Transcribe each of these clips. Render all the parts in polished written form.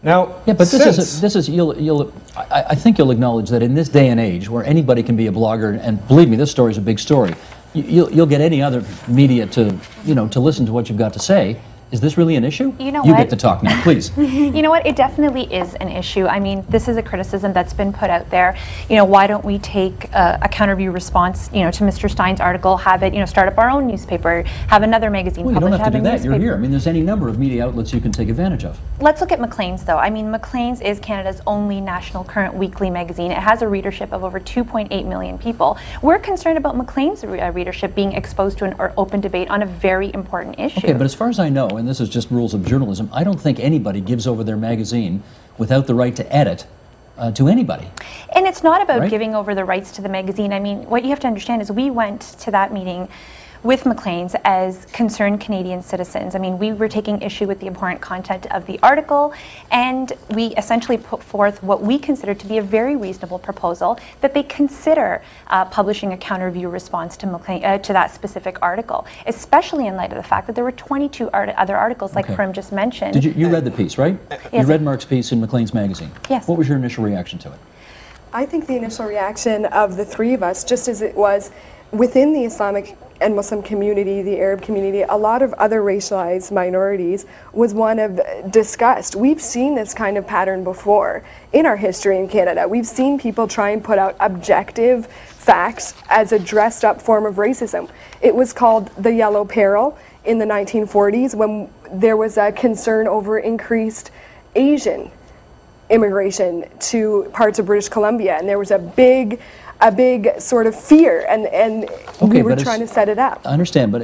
Now, yeah, but I think you'll acknowledge that in this day and age, where anybody can be a blogger, and believe me, this story is a big story. You'll get any other media to listen to what you've got to say. Is this really an issue? You know you what? get to talk now, please. You know what? It definitely is an issue. I mean, this is a criticism that's been put out there. You know, why don't we take a counter view response, to Mr. Steyn's article, have it, start up our own newspaper, have another magazine well, published, you don't have to do that. newspaper. You're here. I mean, there's any number of media outlets you can take advantage of. Let's look at Maclean's, though. I mean, Maclean's is Canada's only national current weekly magazine. It has a readership of over 2.8 million people. We're concerned about Maclean's readership being exposed to an open debate on a very important issue. Okay, but as far as I know, and this is just rules of journalism, I don't think anybody gives over their magazine without the right to edit to anybody. And it's not about right? giving over the rights to the magazine. I mean, what you have to understand is we went to that meeting with Maclean's as concerned Canadian citizens. I mean, we were taking issue with the abhorrent content of the article, and we essentially put forth what we consider to be a very reasonable proposal that they consider publishing a counter view response to to that specific article, especially in light of the fact that there were 22 other articles, like Karim just mentioned. Did you read the piece, right? Yes. You read Mark's piece in Maclean's magazine. Yes. What was your initial reaction to it? I think the initial reaction of the three of us, just as it was within the Islamic and Muslim community, the Arab community, a lot of other racialized minorities, was one of disgust. We've seen this kind of pattern before in our history in Canada. We've seen people try and put out objective facts as a dressed up form of racism. It was called the Yellow Peril in the 1940s when there was a concern over increased Asian immigration to parts of British Columbia, and there was a big sort of fear, and we were trying to set it up. I understand, but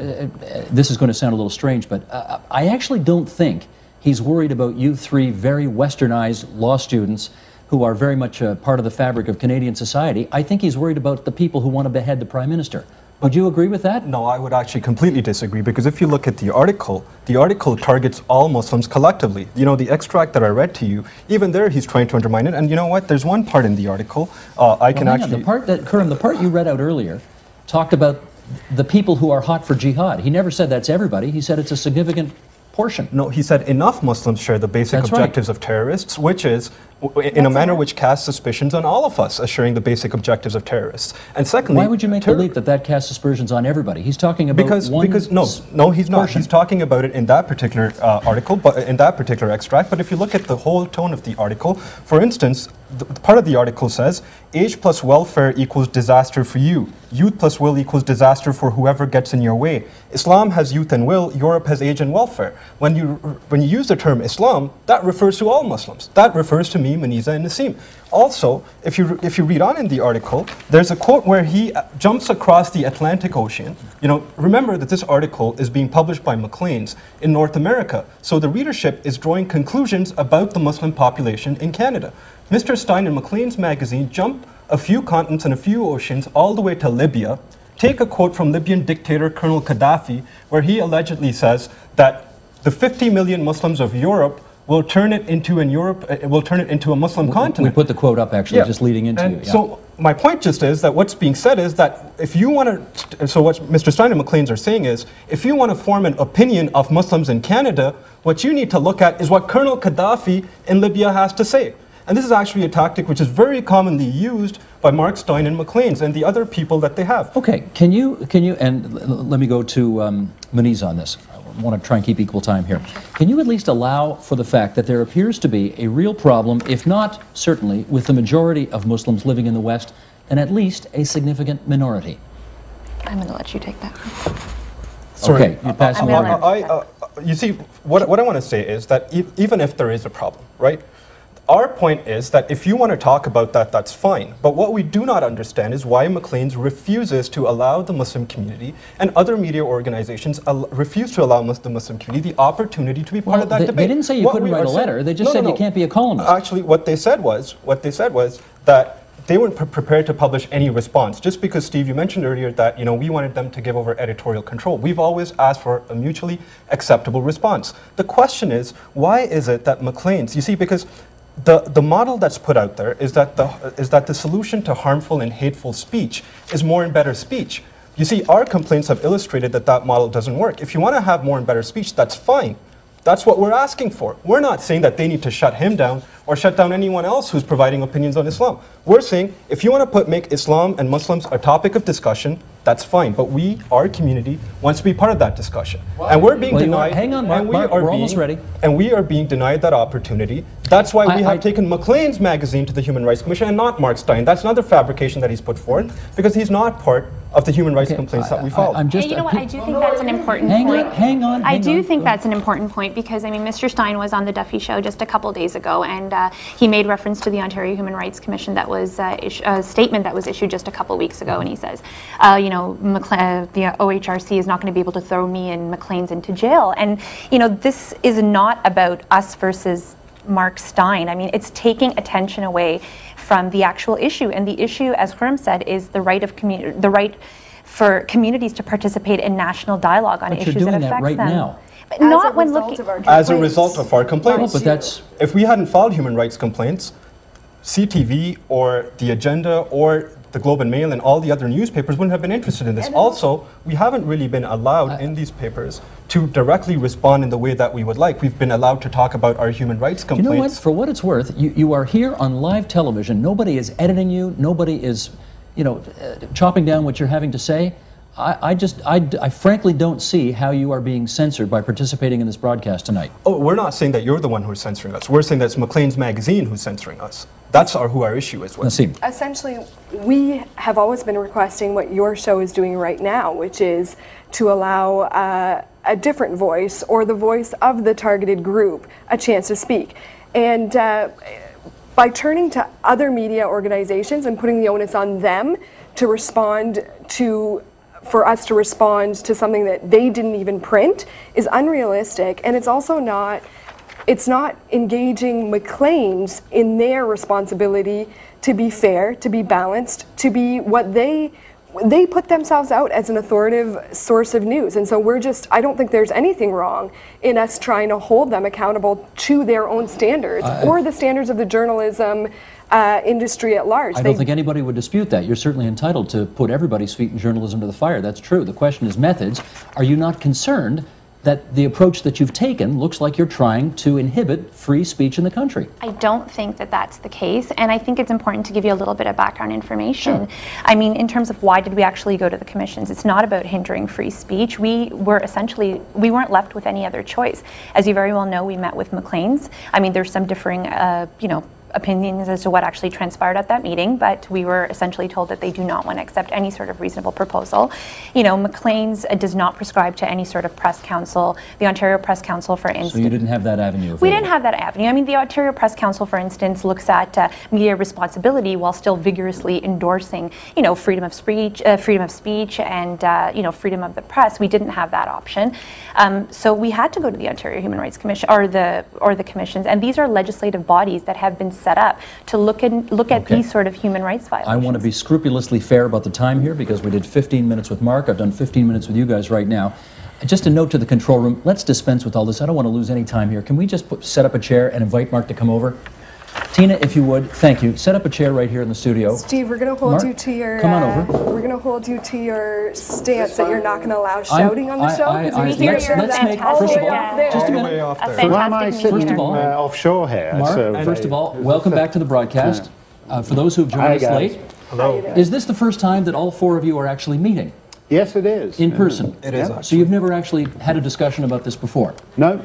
this is going to sound a little strange, but I actually don't think he's worried about you three very westernized law students who are very much part of the fabric of Canadian society. I think he's worried about the people who want to behead the Prime Minister. Would you agree with that? No, I would actually completely disagree, because if you look at the article targets all Muslims collectively. You know, the extract that I read to you, even there he's trying to undermine it. And you know what? There's one part in the article the part that, Karim, the part you read out earlier talked about the people who are hot for jihad. He never said that's everybody. He said it's a significant portion. No, he said enough Muslims share the basic objectives of terrorists, which is in a manner which casts suspicions on all of us as sharing the basic objectives of terrorists. And secondly, why would you make the leap that casts suspicions on everybody? He's talking about because no, he's not. He's talking about it in that particular article, but in that particular extract. But if you look at the whole tone of the article, for instance, the part of the article says, age plus welfare equals disaster for you. Youth plus will equals disaster for whoever gets in your way. Islam has youth and will, Europe has age and welfare. When you use the term Islam, that refers to all Muslims. That refers to me, Maniza, and Nassim. Also, if you read on in the article, there's a quote where he jumps across the Atlantic Ocean. You know, remember that this article is being published by Maclean's in North America, so the readership is drawing conclusions about the Muslim population in Canada. Mr. Steyn in Maclean's magazine jump a few continents and a few oceans all the way to Libya. Take a quote from Libyan dictator Colonel Gaddafi, where he allegedly says that the 50 million Muslims of Europe will turn it into a Muslim continent. We put the quote up actually, just leading into it. So my point just is that what's being said is that if you want to, so what Mr. Steyn and Maclean's are saying is, if you want to form an opinion of Muslims in Canada, what you need to look at is what Colonel Gaddafi in Libya has to say. And this is actually a tactic which is very commonly used by Mark Steyn and Maclean's and the other people that they have. Okay, can you, and let me go to Maniza on this. I want to try and keep equal time here. Can you at least allow for the fact that there appears to be a real problem, if not certainly with the majority of Muslims living in the West, and at least a significant minority? I'm going to let you take that. Sorry, okay, you pass you see, what I want to say is that even if there is a problem, right? Our point is that if you want to talk about that, that's fine. But what we do not understand is why Maclean's refuses to allow the Muslim community and other media organizations refuse to allow the Muslim community the opportunity to be part of that debate. They didn't say you couldn't write a letter. They just said you can't be a columnist. Actually, what they said was that they weren't prepared to publish any response. Just because, Steve, you mentioned earlier that we wanted them to give over editorial control. We've always asked for a mutually acceptable response. The question is, why is it that Maclean's, you see, because the model that's put out there is that the solution to harmful and hateful speech is more and better speech. You see, our complaints have illustrated that model doesn't work. If you want to have more and better speech, that's fine. That's what we're asking for. We're not saying that they need to shut him down or shut down anyone else who's providing opinions on Islam. We're saying if you want to make Islam and Muslims a topic of discussion, that's fine. But we, our community, wants to be part of that discussion. And we're being denied. Hang on, Mark, we're almost ready. And we are being denied that opportunity. That's why we have taken Maclean's magazine to the Human Rights Commission and not Mark Steyn. That's another fabrication that he's put forth because he's not part of the human rights complaints that we filed. And you know what, I do think that's an important point. Hang on. I do think that's an important point because, I mean, Mr. Steyn was on the Duffy Show just a couple days ago, and he made reference to the Ontario Human Rights Commission that was a statement that was issued just a couple weeks ago, and he says, you know, the OHRC is not going to be able to throw me and Maclean's into jail. And, you know, this is not about us versus Mark Steyn. I mean, it's taking attention away from the actual issue, and the issue, as Khurram said, is the right of for communities to participate in national dialogue on issues that affect right them. Now. But not when looking as a result of our complaints. But that's, if we hadn't filed human rights complaints, CTV or The Agenda or the Globe and Mail and all the other newspapers wouldn't have been interested in this. Also, we haven't really been allowed in these papers to directly respond in the way that we would like. We've been allowed to talk about our human rights complaints. You know what? For what it's worth, you are here on live television. Nobody is editing you. Nobody is, you know, chopping down what you're having to say. I frankly don't see how you are being censored by participating in this broadcast tonight. Oh, we're not saying that you're the one who's censoring us. We're saying that it's Maclean's magazine who's censoring us. That's who our issue is with. Nassim. Essentially, we have always been requesting what your show is doing right now, which is to allow a different voice or the voice of the targeted group a chance to speak. And by turning to other media organizations and putting the onus on them to respond to, for us to respond to something that they didn't even print is unrealistic, and it's also not, it's not engaging Maclean's in their responsibility to be fair, to be balanced, to be what they put themselves out as an authoritative source of news. And so we're just, I don't think there's anything wrong in us trying to hold them accountable to their own standards or the standards of the journalism industry at large. I don't think anybody would dispute that. You're certainly entitled to put everybody's feet in journalism to the fire. That's true. The question is methods. Are you not concerned that the approach that you've taken looks like you're trying to inhibit free speech in the country? I don't think that that's the case, and I think it's important to give you a little bit of background information. Sure. I mean, in terms of why did we actually go to the commissions, it's not about hindering free speech. We weren't left with any other choice. As you very well know, we met with Maclean's. I mean, there's some differing, you know, opinions as to what actually transpired at that meeting, but we were essentially told that they do not want to accept any sort of reasonable proposal. You know, Maclean's does not prescribe to any sort of press council. The Ontario Press Council, for instance. So you didn't have that avenue? We didn't have that avenue. I mean, the Ontario Press Council, for instance, looks at media responsibility while still vigorously endorsing, you know, freedom of speech, and you know, freedom of the press. We didn't have that option, so we had to go to the Ontario Human Rights Commission or the commissions, and these are legislative bodies that have been set up to look at these sort of human rights violations. I want to be scrupulously fair about the time here because we did 15 minutes with Mark. I've done 15 minutes with you guys right now. Just a note to the control room, let's dispense with all this. I don't want to lose any time here. Can we just set up a chair and invite Mark to come over? Tina, if you would, thank you. Set up a chair right here in the studio. Steve, we're going to hold Mark, you to your. Come on over. We're going to hold you to your stance that you're not going to allow shouting on the show. Let's make, first of all, just a minute. Why am I sitting offshore here? Mark, so first of all, welcome back to the broadcast. For those who've joined us late, hello. Is this the first time that all four of you are actually meeting? Yes, it is. In person? It is. So you've never actually had a discussion about this before? No.